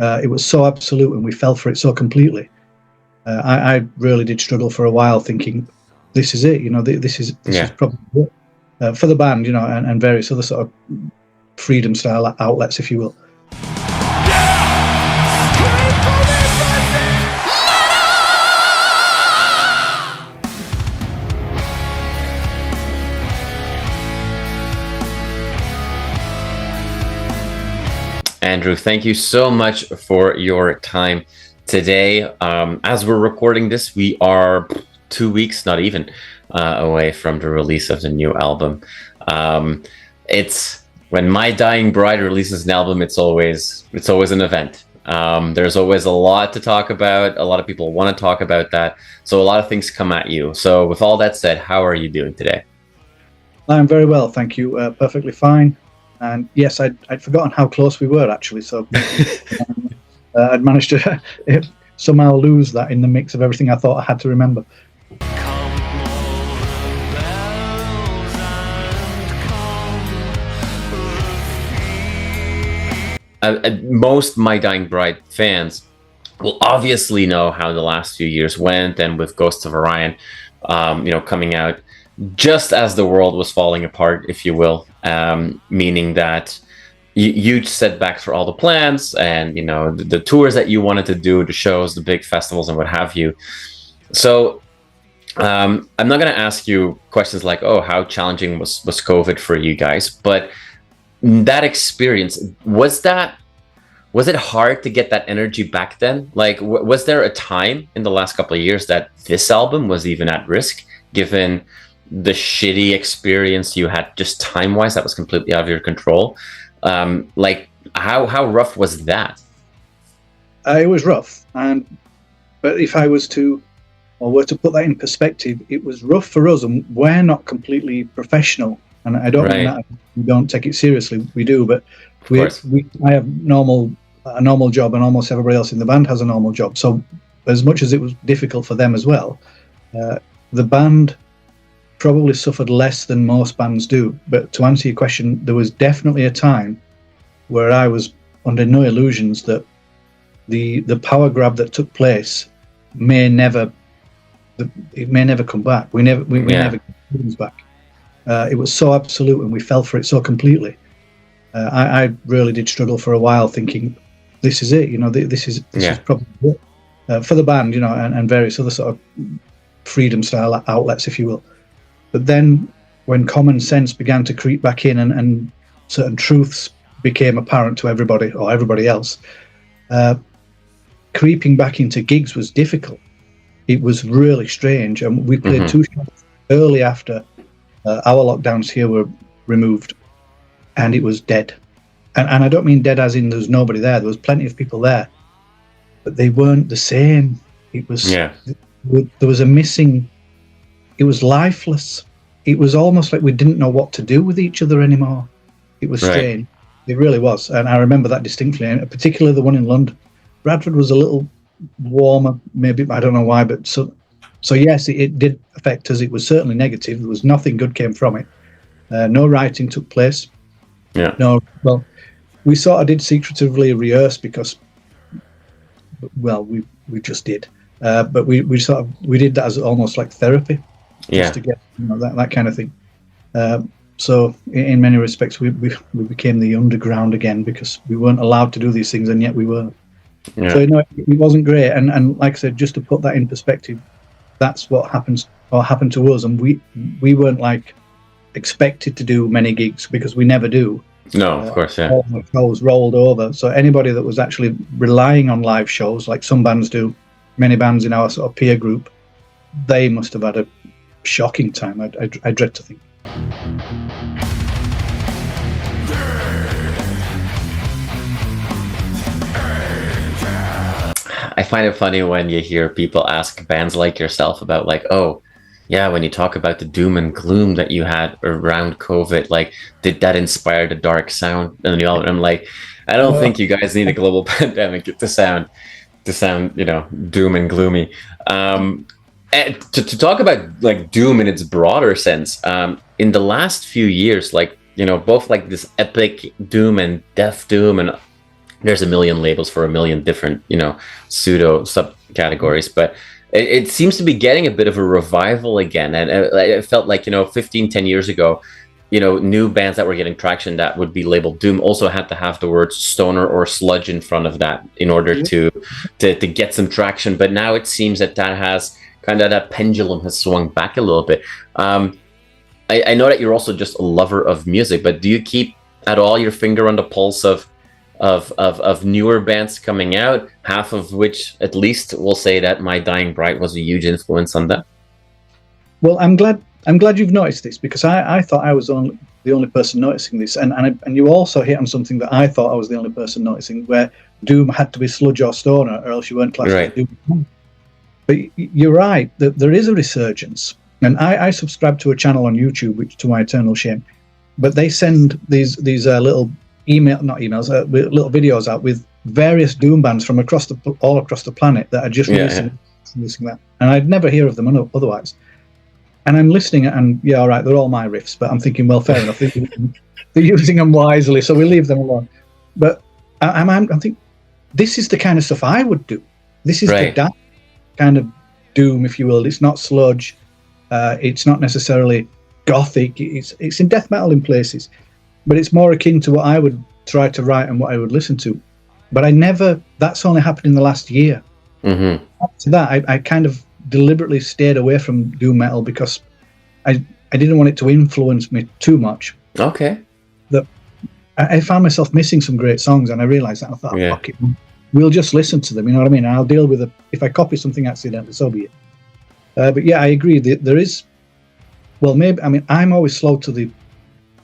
It was so absolute, and we fell for it so completely. I really did struggle for a while, thinking, "This is it." This is probably it. For the band, and various other sort of freedom style outlets, if you will. Andrew, thank you so much for your time today. As we're recording this, we are 2 weeks, not even, away from the release of the new album. It's when My Dying Bride releases an album, it's always an event. There's always a lot to talk about. A lot of people want to talk about that. So a lot of things come at you. So with all that said, how are you doing today? I'm very well, thank you. Perfectly fine. And yes, I'd forgotten how close we were, actually. So I'd managed to somehow lose that in the mix of everything I thought I had to remember. Most My Dying Bride fans will obviously know how the last few years went, and with Ghosts of Orion, coming out just as the world was falling apart, if you will, meaning that huge setbacks for all the plans and the tours that you wanted to do, the shows, the big festivals, and what have you. So I'm not going to ask you questions like, oh, how challenging was COVID for you guys, but that experience, was it hard to get that energy back then? Like, was there a time in the last couple of years that this album was even at risk, given the shitty experience you had just time-wise that was completely out of your control? Like, how rough was that? It was rough, but if I were to put that in perspective, it was rough for us, and we're not completely professional. And I don't mean that we don't take it seriously. We do, but I have a normal job, and almost everybody else in the band has a normal job. So as much as it was difficult for them as well, the band probably suffered less than most bands do. But to answer your question, there was definitely a time where I was under no illusions that the power grab that took place may never come back. We never get things back. It was so absolute, and we fell for it so completely. I really did struggle for a while, thinking, "This is it." This is probably it. For the band, and various other sort of freedom style outlets, if you will. But then, when common sense began to creep back in, and certain truths became apparent to everybody or everybody else, creeping back into gigs was difficult. It was really strange, and we played 2 shows early after our lockdowns here were removed, and it was dead. And I don't mean dead as in there was nobody there. There was plenty of people there, but they weren't the same. It was there was a missing. It was lifeless. It was almost like we didn't know what to do with each other anymore. It was strange. It really was, and I remember that distinctly. And particularly the one in London. Bradford was a little warmer, maybe, I don't know why, but so yes, it did affect us. It was certainly negative. There was nothing good came from it. No writing took place. Yeah. No. Well, we sort of did secretively rehearse because, well, we just did. But we did that as almost like therapy. Just to get that kind of thing. So in many respects, we became the underground again because we weren't allowed to do these things, and yet we were. Yeah. So it wasn't great. And like I said, just to put that in perspective, that's what happened to us, and we weren't like expected to do many gigs because we never do. No, of course, yeah. All the shows rolled over. So anybody that was actually relying on live shows, like some bands do, many bands in our sort of peer group, they must have had a shocking time. I dread to think. I find it funny when you hear people ask bands like yourself about, like, oh, yeah, when you talk about the doom and gloom that you had around COVID, like, did that inspire the dark sound? And I'm like, I don't think you guys need a global pandemic to sound, doom and gloomy. And to talk about like doom in its broader sense, in the last few years, like, both like this epic doom and death doom and there's a million labels for a million different, pseudo subcategories, but it seems to be getting a bit of a revival again. And it felt like, 10 years ago, new bands that were getting traction that would be labeled doom also had to have the words stoner or sludge in front of that in order to get some traction. But now it seems that has kind of, that pendulum has swung back a little bit. I know that you're also just a lover of music, but do you keep at all your finger on the pulse of newer bands coming out, half of which at least will say that My Dying Bride was a huge influence on that? Well, I'm glad you've noticed this, because I thought I was the only person noticing this, and you also hit on something that I thought I was the only person noticing, where doom had to be sludge or stoner, or else you weren't classed as doom. But you're right, that there is a resurgence, and I subscribe to a channel on YouTube, which, to my eternal shame, but they send these little little videos out with various doom bands from all across the planet that are just releasing that, and I'd never hear of them otherwise. And I'm listening, and all right, they're all my riffs, but I'm thinking, well, fair enough, they're using them wisely, so we leave them alone. But I think this is the kind of stuff I would do. This is the dark kind of doom, if you will. It's not sludge, it's not necessarily gothic. It's in death metal in places, but it's more akin to what I would try to write and what I would listen to. But that's only happened in the last year. Mm-hmm. After that, I kind of deliberately stayed away from doom metal because I didn't want it to influence me too much. Okay. That I found myself missing some great songs, and I realized that. I thought, fuck it, we'll just listen to them, you know what I mean? I'll deal with it. If I copy something accidentally, so be it. But yeah, I agree. There is, well, maybe, I mean, I'm always slow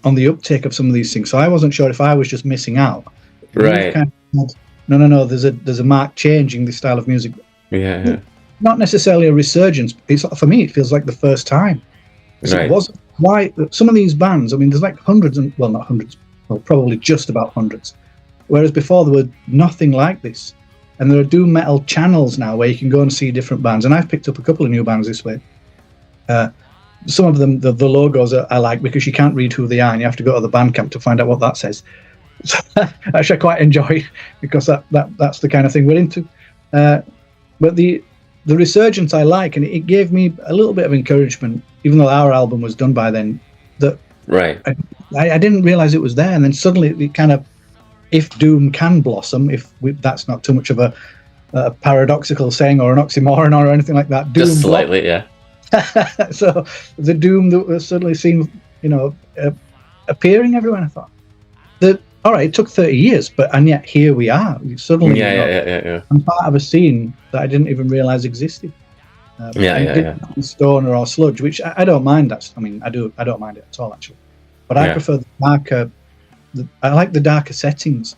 on the uptake of some of these things, so I wasn't sure if I was just missing out. Right. No, there's a marked change in the style of music. Yeah. Not necessarily a resurgence. For me, it feels like the first time. So it wasn't why some of these bands, I mean, there's like hundreds, and well, not hundreds, well, probably just about hundreds. Whereas before there were nothing like this. And there are doom metal channels now where you can go and see different bands. And I've picked up a couple of new bands this way. Some of them, the logos I like, because you can't read who they are, and you have to go to the Bandcamp to find out what that says. So, actually, I quite enjoy, because that's the kind of thing we're into. But the resurgence I like, and it gave me a little bit of encouragement, even though our album was done by then. That I didn't realize it was there, and then suddenly it kind of, if doom can blossom, that's not too much of a paradoxical saying or an oxymoron or anything like that. Doom just slightly, yeah. So the doom that suddenly seemed, appearing everywhere. I thought that, all right, it took 30 years, and yet here we are. Suddenly, I'm part of a scene that I didn't even realize existed. Stoner or sludge, which I don't mind. I don't mind it at all, actually. But I prefer the darker. I like the darker settings.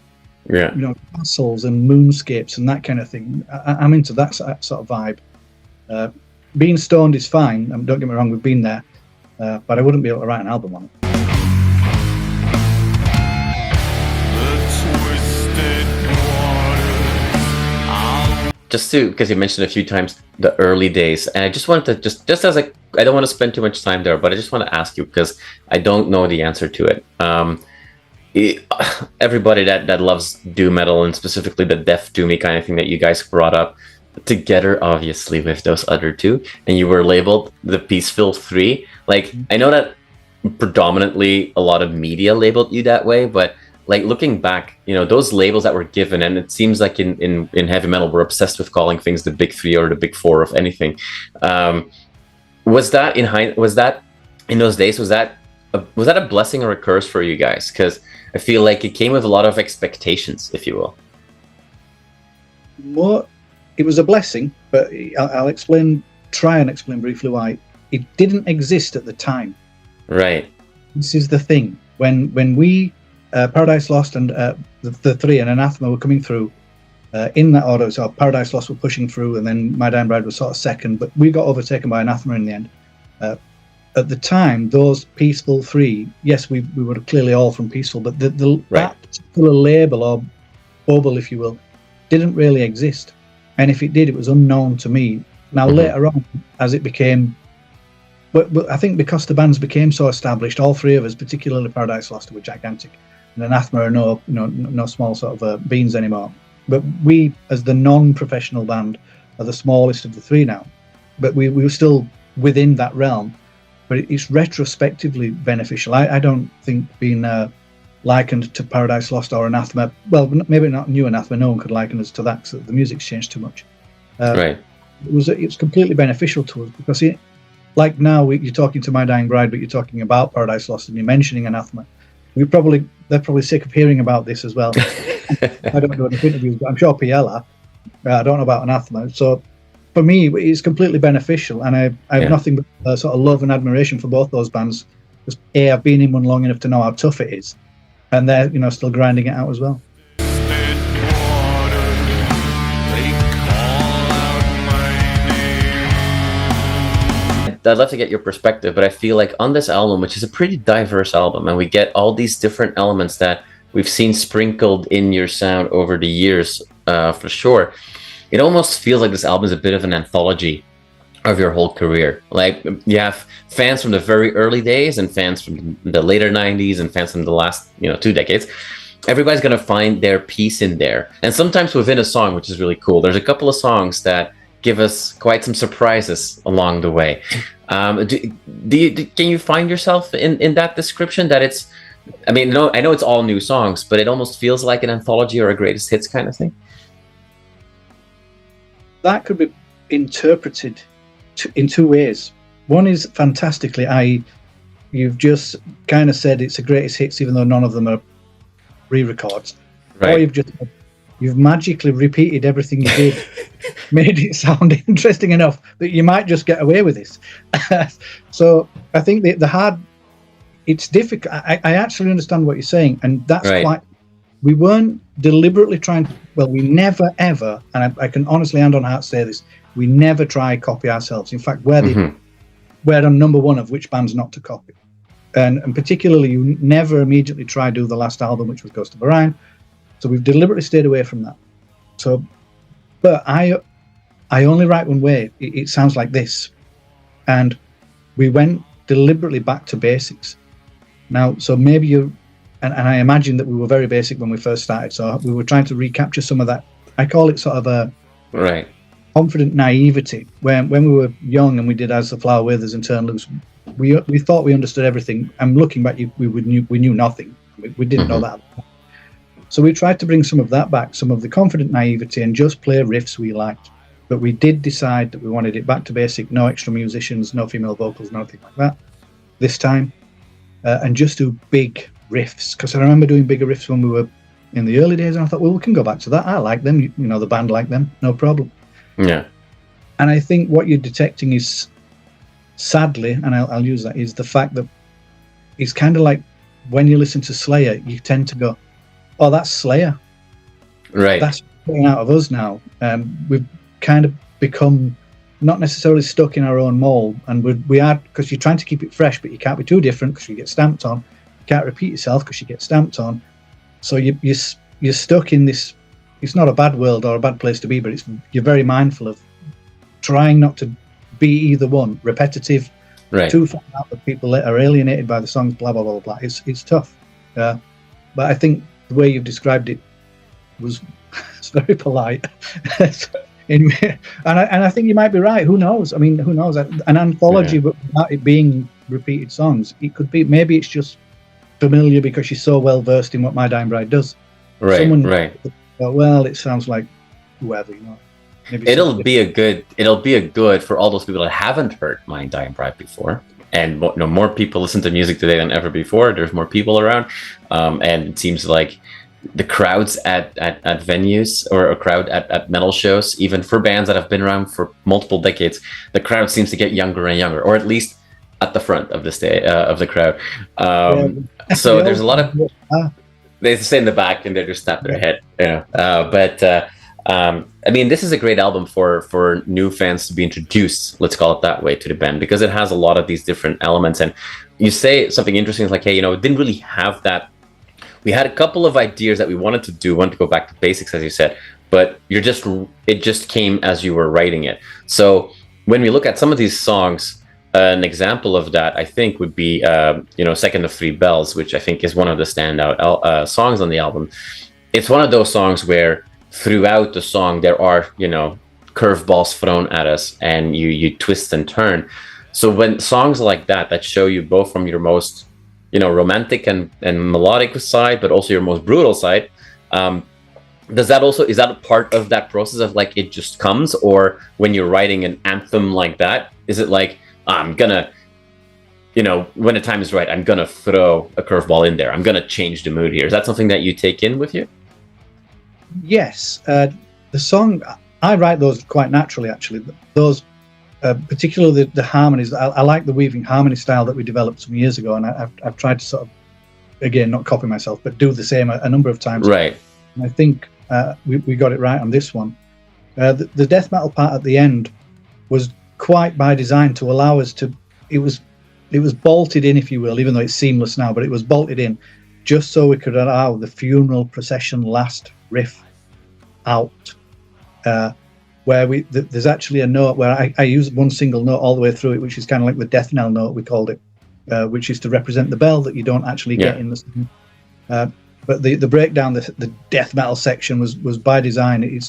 Yeah. Castles and moonscapes and that kind of thing. I'm into that sort of vibe. Being stoned is fine. Don't get me wrong, we've been there, but I wouldn't be able to write an album on it. Just because you mentioned a few times the early days, and I just wanted to just as I don't want to spend too much time there, but I just want to ask you, because I don't know the answer to it. Everybody that loves doom metal, and specifically the death doomy kind of thing that you guys brought up together, obviously with those other two, and you were labeled the Peaceville 3. Like, I know that predominantly a lot of media labeled you that way, but like, looking back, those labels that were given, and it seems like in heavy metal, we're obsessed with calling things the big three or the big four of anything. Was that in those days, was that a blessing or a curse for you guys? Because I feel like it came with a lot of expectations, if you will. It was a blessing, but I'll try and explain briefly why. It didn't exist at the time. Right. This is the thing. When we Paradise Lost and the three and Anathema were coming through in that order. So Paradise Lost were pushing through, and then My Dying Bride was sort of second, but we got overtaken by Anathema in the end. At the time, those Peaceville 3, yes, we were clearly all from Peaceville, but that particular label or bubble, if you will, didn't really exist. And if it did, it was unknown to me. Now, later on, as it became... But I think because the bands became so established, all three of us, particularly Paradise Lost, were gigantic. and Anathema are no small sort of beans anymore. But we, as the non-professional band, are the smallest of the three now. But we were still within that realm. But it's retrospectively beneficial. I don't think being likened to Paradise Lost or Anathema, well, maybe not new Anathema, no one could liken us to that because the music's changed too much. Right. It's completely beneficial to us because like now you're talking to My Dying Bride, but you're talking about Paradise Lost and you're mentioning Anathema. They're probably sick of hearing about this as well. I don't do enough interviews, but I'm sure PL are. I don't know about Anathema. So for me, it's completely beneficial, and I have nothing but sort of love and admiration for both those bands. Because I've been in one long enough to know how tough it is, and they're still grinding it out as well. I'd love to get your perspective, but I feel like on this album, which is a pretty diverse album, and we get all these different elements that we've seen sprinkled in your sound over the years, for sure. It almost feels like this album is a bit of an anthology of your whole career. Like you have fans from the very early days and fans from the later 90s and fans from the last 2 decades. Everybody's going to find their piece in there. And sometimes within a song, which is really cool. There's a couple of songs that give us quite some surprises along the way. Can you find yourself in that description that it's, I know it's all new songs, but it almost feels like an anthology or a greatest hits kind of thing? That could be interpreted in two ways. One is fantastically, you've just kind of said it's a greatest hits, even though none of them are re-records. Right. Or you've magically repeated everything you did, made it sound interesting enough that you might just get away with this. So I think it's difficult. I actually understand what you're saying, and that's right. We weren't deliberately trying to, we never ever, and I can honestly hand on heart say this, we never try copy ourselves. In fact, we're on number one of which bands not to copy. And particularly, you never immediately try do the last album, which was Ghost of Orion. So we've deliberately stayed away from that. So, but I only write one way. It sounds like this. And we went deliberately back to basics. Now, so maybe and I imagine that we were very basic when we first started. So we were trying to recapture some of that. I call it sort of a confident naivety. When we were young and we did As the Flower Withers and Turn Loose, we thought we understood everything. And looking back, we knew nothing. We didn't know that. So we tried to bring some of that back, some of the confident naivety, and just play riffs we liked. But we did decide that we wanted it back to basic, no extra musicians, no female vocals, nothing like that this time. And just do big riffs. Because I remember doing bigger riffs when we were in the early days, and I thought, we can go back to that. I like them, the band like them, no problem. Yeah. And I think what you're detecting is, sadly, and I'll use that, is the fact that it's kind of like when you listen to Slayer, you tend to go, oh, that's Slayer. Right. That's coming out of us now. We've kind of become not necessarily stuck in our own mold, and we are, because you're trying to keep it fresh, but you can't be too different because you get stamped on. You can't repeat yourself because you get stamped on. So you're stuck in this. It's not a bad world or a bad place to be, but you're very mindful of trying not to be either one. Repetitive, too far out that people are alienated by the songs. Blah blah blah blah. It's tough. But I think the way you've described it was it's very polite. And I think you might be right. Who knows? I mean, who knows? An anthology, but without it being repeated songs, it could be. Maybe it's just familiar because she's so well versed in what My Dying Bride does. Right. Well, it sounds like whoever, Maybe it'll be a good for all those people that haven't heard My Dying Bride before. And more people listen to music today than ever before. There's more people around, and it seems like the crowds at venues or a crowd at metal shows, even for bands that have been around for multiple decades, the crowd seems to get younger and younger, or at least at the front of the crowd. So there's a lot of they stay in the back and they just tap their head, this is a great album for new fans to be introduced, let's call it that way, to the band, because it has a lot of these different elements. And you say something interesting, like, hey, it didn't really have that. We had a couple of ideas that we wanted to go back to basics, as you said, but it just came as you were writing it. So when we look at some of these songs, an example of that, I think, would be Second of Three Bells, which I think is one of the standout songs on the album. It's one of those songs where throughout the song there are curveballs thrown at us, and you twist and turn. So when songs like that show you both from your most romantic and melodic side, but also your most brutal side, is that a part of that process of like it just comes? Or when you're writing an anthem like that, is it like, I'm gonna, when the time is right, I'm gonna throw a curveball in there, I'm gonna change the mood here? Is that something that you take in with you? Yes. The song, I write those quite naturally, actually. Those, particularly the harmonies. I like the weaving harmony style that we developed some years ago, and I've tried to sort of, again, not copy myself, but do the same a number of times. Right. And I think we got it right on this one. The death metal part at the end was quite by design to allow us to. It was bolted in, if you will, even though it's seamless now, but it was bolted in just so we could allow the funeral procession last riff out, where there's actually a note where I use one single note all the way through it, which is kind of like the death knell note, we called it, which is to represent the bell that you don't actually get in the song. But the breakdown, the death metal section was by design.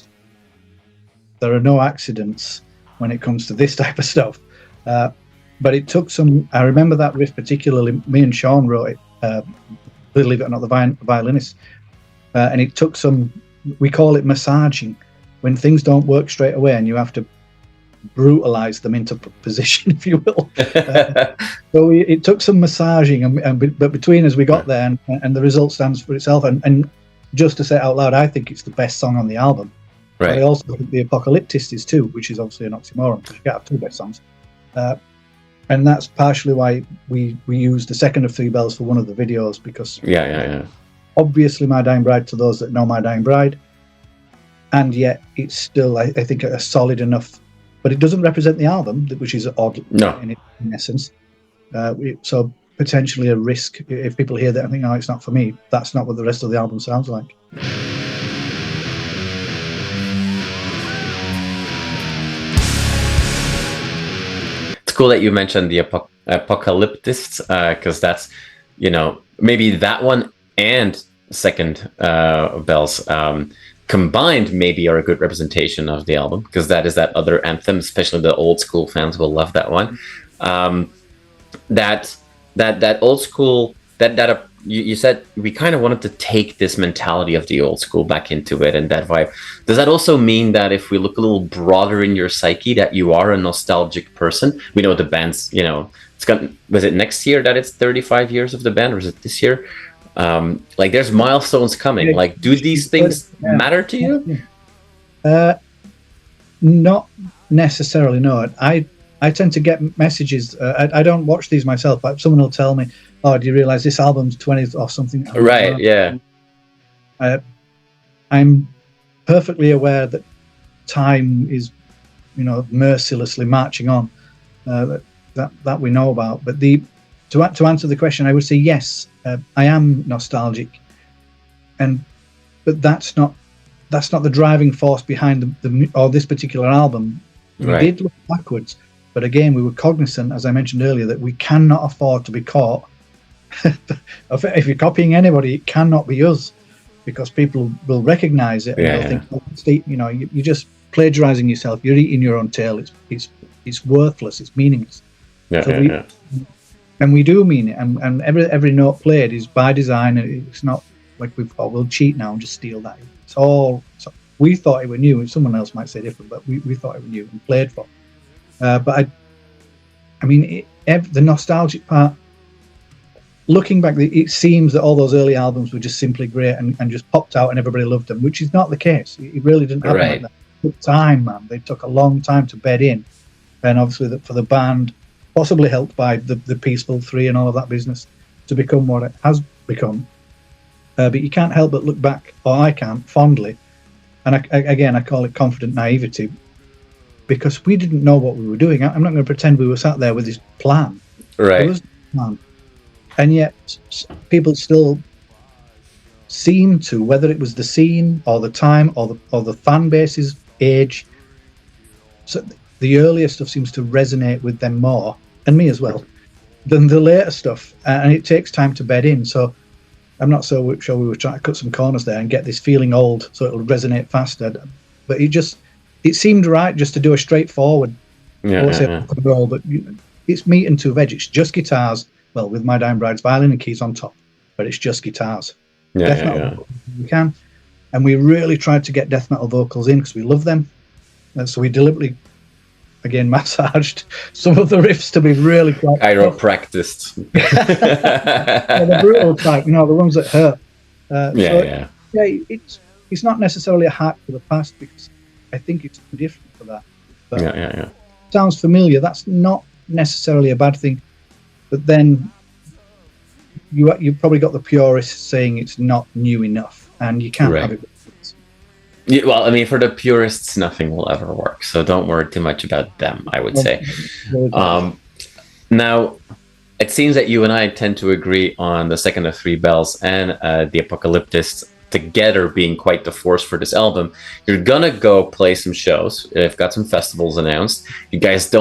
There are no accidents when it comes to this type of stuff. But it took some. I remember that riff particularly. Me and Sean wrote it. Believe it or not, the violinist, and it took some. We call it massaging, when things don't work straight away and you have to brutalize them into position, if you will. So it took some massaging, but between us we got there, and the result stands for itself. And just to say it out loud, I think it's the best song on the album. Right. But I also think the Apocalyptist is too, which is obviously an oxymoron, because you can't have two best songs. And that's partially why we used the Second of Three Bells for one of the videos, because obviously My Dying Bride, to those that know My Dying Bride, and yet it's still, I think, a solid enough, but it doesn't represent the album, which is odd in essence. So potentially a risk if people hear that and think, oh, it's not for me. That's not what the rest of the album sounds like. Cool that you mentioned the Apocalyptists, because that's maybe that one and Second Bells combined maybe are a good representation of the album, because that is that other anthem. Especially the old school fans will love that one. That old school that you said we kind of wanted to take this mentality of the old school back into it, and that vibe. Does that also mean that if we look a little broader in your psyche, that you are a nostalgic person? We know the band's, was it next year that it's 35 years of the band, or is it this year? Like there's milestones coming. Like, do these things matter to you? Not necessarily, no. I tend to get messages. I don't watch these myself, but someone will tell me, oh, do you realize this album's 20th or something? Right, yeah. I'm perfectly aware that time is, mercilessly marching on, that we know about. But to answer the question, I would say yes, I am nostalgic, but that's not the driving force behind this particular album. We did look backwards, but again, we were cognizant, as I mentioned earlier, that we cannot afford to be caught. If you're copying anybody, it cannot be us, because people will recognize it and they'll think, you're just plagiarizing yourself. You're eating your own tail. It's worthless. It's meaningless. And we do mean it. And every note played is by design. It's not like we'll cheat now and just steal that. It's all. We thought it were new, and someone else might say different, but we thought it were new and played for. But the nostalgic part. Looking back, it seems that all those early albums were just simply great and just popped out and everybody loved them, which is not the case. It really didn't happen like that. It took time, man. They took a long time to bed in. And obviously for the band, possibly helped by the Peaceville 3 and all of that business, to become what it has become. But you can't help but look back, or I can, fondly. And I call it confident naivety, because we didn't know what we were doing. I'm not going to pretend we were sat there with this plan. Right. There was no plan. And yet people still seem to, whether it was the scene or the time or the fan base's age, so the earlier stuff seems to resonate with them more. and me as well, than the later stuff, and it takes time to bed in. So I'm not so sure we were trying to cut some corners there and get this feeling old so it'll resonate faster. But it seemed right just to do a straightforward, roll, but it's meat and two veg. It's just guitars, well, with My Dying Bride's violin and keys on top, but it's just guitars. Death metal we can. And we really tried to get death metal vocals in because we love them. And so we deliberately, again, massaged some of the riffs to be really quite chiropracticed. The brutal type, the ones that hurt. It's not necessarily a hack for the past, because I think it's different for that. But sounds familiar. That's not necessarily a bad thing. But then you've probably got the purists saying it's not new enough, and you can't have it. Yeah, well, I mean, for the purists, nothing will ever work. So don't worry too much about them, I would say. Now, it seems that you and I tend to agree on the Second of Three Bells and the Apocalyptists together being quite the force for this album. You're gonna go play some shows. I've got some festivals announced. You guys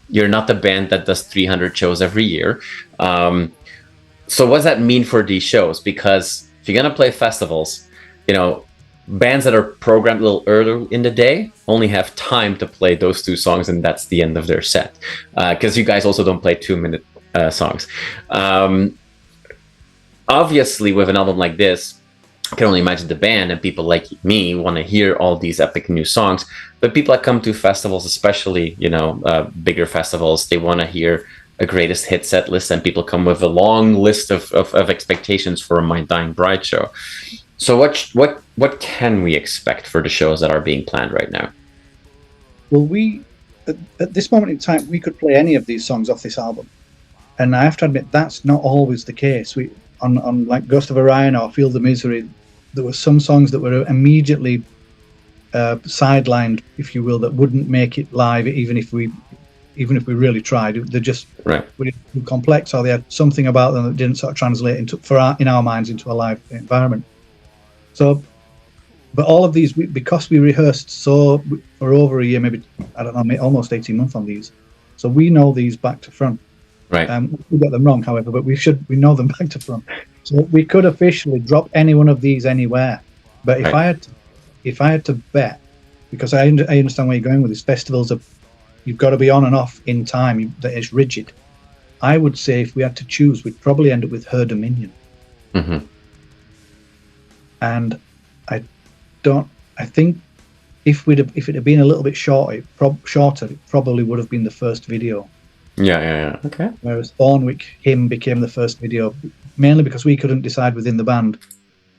you're not the band that does 300 shows every year. So what does that mean for these shows? Because if you're gonna play festivals, bands that are programmed a little earlier in the day only have time to play those two songs, and that's the end of their set. Because you guys also don't play 2-minute songs. Obviously, with an album like this, I can only imagine the band and people like me want to hear all these epic new songs. But people that come to festivals, especially, bigger festivals, they want to hear a greatest hit set list, and people come with a long list of expectations for a My Dying Bride show. So what can we expect for the shows that are being planned right now? Well, at this moment in time, we could play any of these songs off this album, and I have to admit that's not always the case. We on like Ghost of Orion or Feel the Misery, there were some songs that were immediately sidelined, if you will, that wouldn't make it live, even if we really tried. They're just too complex, or they had something about them that didn't sort of translate in our minds into a live environment. So, but all of these, because we rehearsed for over a year, maybe, I don't know, almost 18 months on these, so we know these back to front. Right. We get them wrong, however, but we know them back to front. So we could officially drop any one of these anywhere. But if I had to bet, because I understand where you're going with this, festivals you've got to be on and off in time. That is rigid. I would say if we had to choose, we'd probably end up with Her Dominion. Mm-hmm. And I think if it had been a little bit shorter, it probably would have been the first video. Yeah. Okay. Whereas Thornwyck became the first video, mainly because we couldn't decide within the band,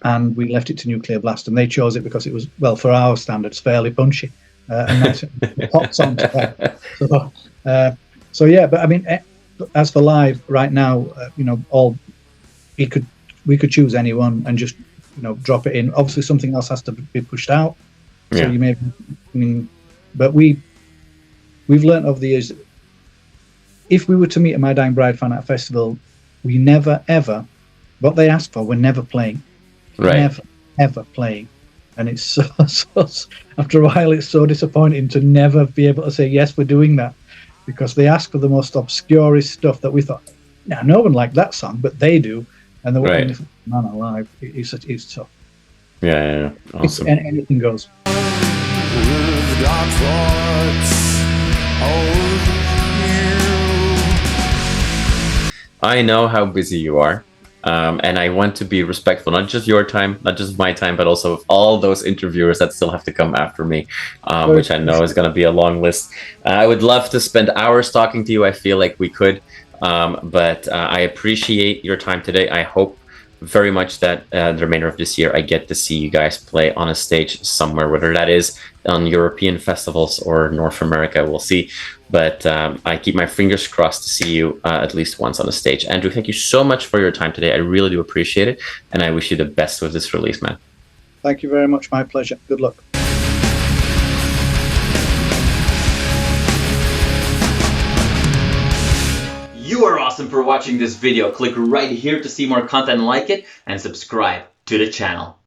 and we left it to Nuclear Blast, and they chose it because it was, well, for our standards, fairly punchy and nice pop song to play. So yeah, but I mean, as for live right now, we could choose any one and just drop it in. Obviously, something else has to be pushed out. So you may, but we've learnt over the years, if we were to meet a My Dying Bride fan at a festival, we never ever, what they ask for, we're never playing. Right. Never ever playing. And it's so after a while, it's so disappointing to never be able to say yes, we're doing that, because they ask for the most obscurest stuff that we thought, no one liked that song, but they do. And the way man alive, it's tough. Yeah. Awesome. Anything goes. I know how busy you are, and I want to be respectful, not just your time, not just my time, but also of all those interviewers that still have to come after me, which I know is going to be a long list. I would love to spend hours talking to you. I feel like we could, but I appreciate your time today. I hope very much that the remainder of this year I get to see you guys play on a stage somewhere, whether that is on European festivals or North America, we'll see. But I keep my fingers crossed to see you at least once on the stage. Andrew, thank you so much for your time today. I really do appreciate it, and I wish you the best with this release, man. Thank you very much. My pleasure. Good luck. You are awesome for watching this video. Click right here to see more content like it and subscribe to the channel.